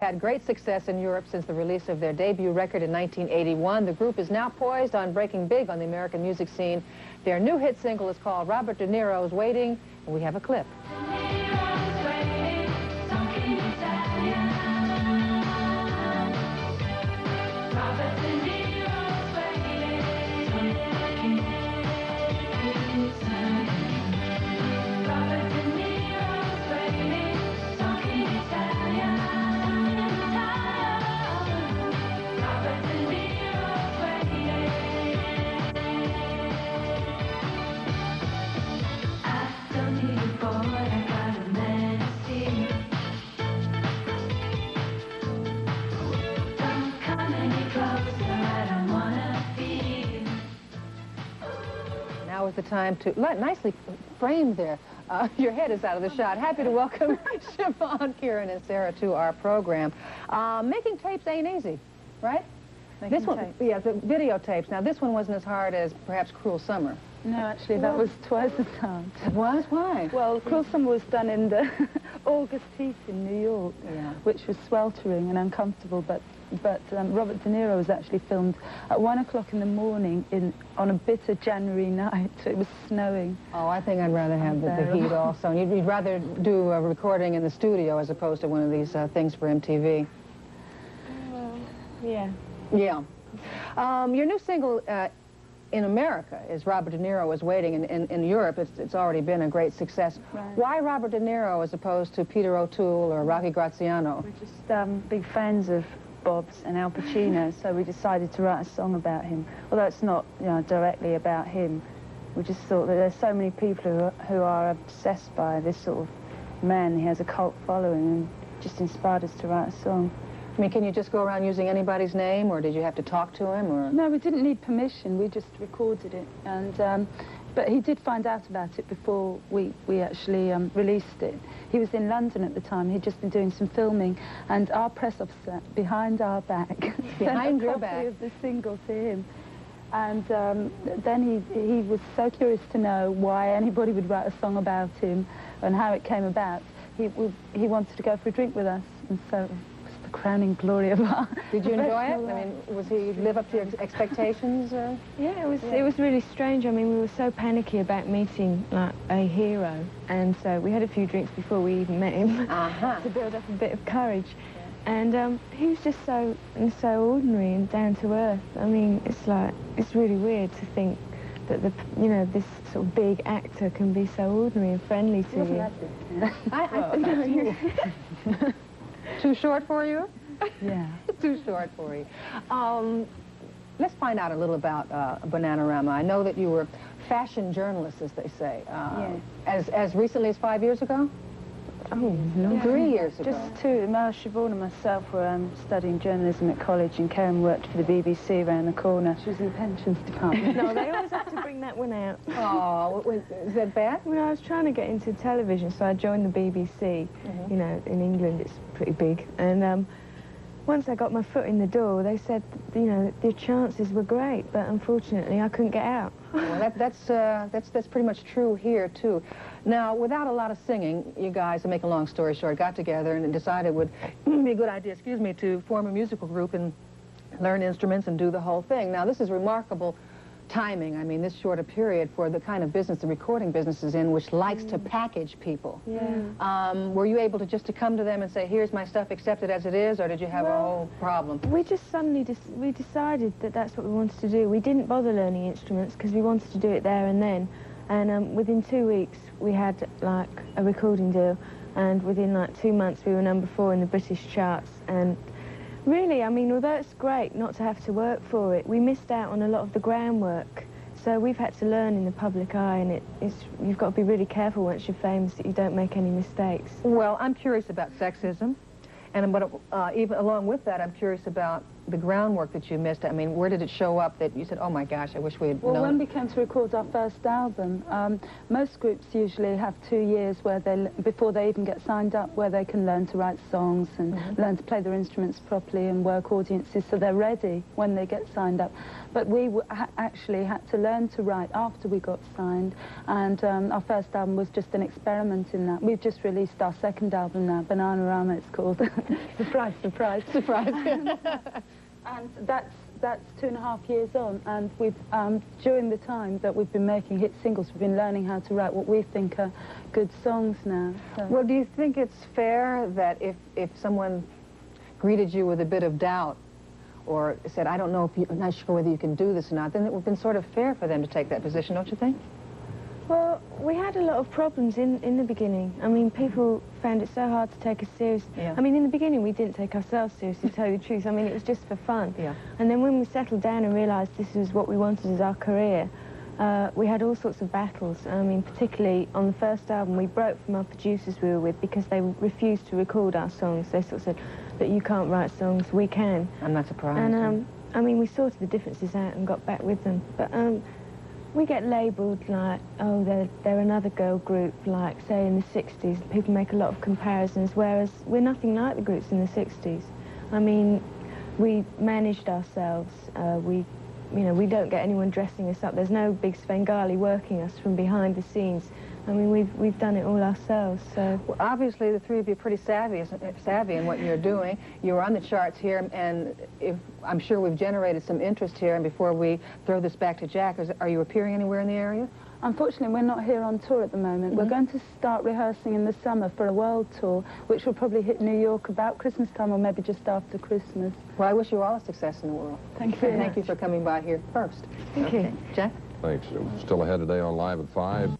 Had great success in Europe since the release of their debut record in 1981. The group is now poised on breaking big on the American music scene. Their new hit single is called Robert De Niro's Waiting, and we have a clip. Now is the time to, nicely framed there. Your head is out of the shot. Happy to welcome Siobhan, Kieran, and Sarah to our program. Making tapes ain't easy, right? Making this one, tapes. yeah, the videotapes. Now this one wasn't as hard as perhaps Cruel Summer. No, actually, that was twice as hard. It was? Why? Well, Cruel Summer was done in the August heat in New York, Yeah. which was sweltering and uncomfortable, but Robert De Niro was actually filmed at 1 o'clock in the morning on a bitter January night. It was snowing. Oh, I think I'd rather have the heat also. You'd rather do a recording in the studio as opposed to one of these things for MTV. Well, yeah. Yeah. Your new single in America is Robert De Niro is Waiting. In Europe, it's already been a great success. Right. Why Robert De Niro as opposed to Peter O'Toole or Rocky Graziano? We're just big fans of Bob's and Al Pacino, so we decided to write a song about him. Although it's not, directly about him, we just thought that there's so many people who are obsessed by this sort of man. He has a cult following, and just inspired us to write a song. I mean, can you just go around using anybody's name, or did you have to talk to him, or? No, we didn't need permission. We just recorded it, and but he did find out about it before we actually released it. He was in London at the time. He'd just been doing some filming, and our press officer, behind our back, Behind your sent a back? copy of the single to him. And then he was so curious to know why anybody would write a song about him and how it came about. He wanted to go for a drink with us, and so it was the crowning glory of our Did you enjoy it? professional I mean, was he live up to your expectations? Yeah, it was really strange. I mean, we were so panicky about meeting, like, a hero, and so we had a few drinks before we even met him to build up a bit of courage. And he was just so ordinary and down to earth. I mean, it's really weird to think that this sort of big actor can be so ordinary and friendly to you. I Too short for you? Yeah. Too short for you. Let's find out a little about Bananarama. I know that you were fashion journalist, as they say. As recently as 5 years ago? Oh, no. 3 years ago. Just two. Siobhan and myself were studying journalism at college, and Karen worked for the BBC around the corner. She was in the pensions department. No, they always have to bring that one out. Oh, is that bad? Well, I was trying to get into television, so I joined the BBC. You know, in England it's pretty big. And once I got my foot in the door, they said, the chances were great, but unfortunately I couldn't get out. Well, that's pretty much true here, too. Now, without a lot of singing, you guys, to make a long story short, got together and decided it would be a good idea, to form a musical group and learn instruments and do the whole thing. Now, this is remarkable timing. I mean, this short a period for the kind of business the recording business is in, which likes to package people. Yeah. Were you able to come to them and say, here's my stuff, accept it as it is, or did you have a whole problem? We just suddenly we decided that that's what we wanted to do. We didn't bother learning instruments because we wanted to do it there and then. And within 2 weeks, we had, like, a recording deal. And within, like, 2 months, we were #4 in the British charts. And really, I mean, although it's great not to have to work for it, we missed out on a lot of the groundwork. So we've had to learn in the public eye, and you've got to be really careful once you're famous that you don't make any mistakes. Well, I'm curious about sexism. But even along with that, I'm curious about the groundwork that you missed? I mean, where did it show up that you said, oh my gosh, I wish we had Well, known? when we came to record our first album, most groups usually have 2 years where before they even get signed up, where they can learn to write songs and learn to play their instruments properly and work audiences so they're ready when they get signed up. But we actually had to learn to write after we got signed, and our first album was just an experiment in that. We've just released our second album now, Bananarama it's called. Surprise, surprise. Surprise. And that's 2.5 years on, and we've during the time that we've been making hit singles, we've been learning how to write what we think are good songs now. So. Well, do you think it's fair that if someone greeted you with a bit of doubt or said, I don't know if I'm not sure whether you can do this or not, then it would have been sort of fair for them to take that position, don't you think? Well, we had a lot of problems in the beginning. I mean, people found it so hard to take us serious. Yeah. I mean, in the beginning, we didn't take ourselves seriously, to tell you the truth. I mean, it was just for fun. Yeah. And then when we settled down and realised this was what we wanted as our career, we had all sorts of battles. I mean, particularly on the first album, we broke from our producers we were with because they refused to record our songs. They sort of said that you can't write songs, we can. I'm not surprised. And, I mean, we sorted the differences out and got back with them. But we get labelled like, oh, they're another girl group, like, say, in the 60s. People make a lot of comparisons, whereas we're nothing like the groups in the 60s. I mean, we managed ourselves. We don't get anyone dressing us up. There's no big Svengali working us from behind the scenes. I mean, we've done it all ourselves, so... Well, obviously, the three of you are pretty savvy in what you're doing. You're on the charts here, and I'm sure we've generated some interest here. And before we throw this back to Jack, are you appearing anywhere in the area? Unfortunately, we're not here on tour at the moment. We're going to start rehearsing in the summer for a world tour, which will probably hit New York about Christmas time or maybe just after Christmas. Well, I wish you all a success in the world. Thank you. And thank you for coming by here first. Thank you. Jack? Thanks. Still ahead today on Live at 5.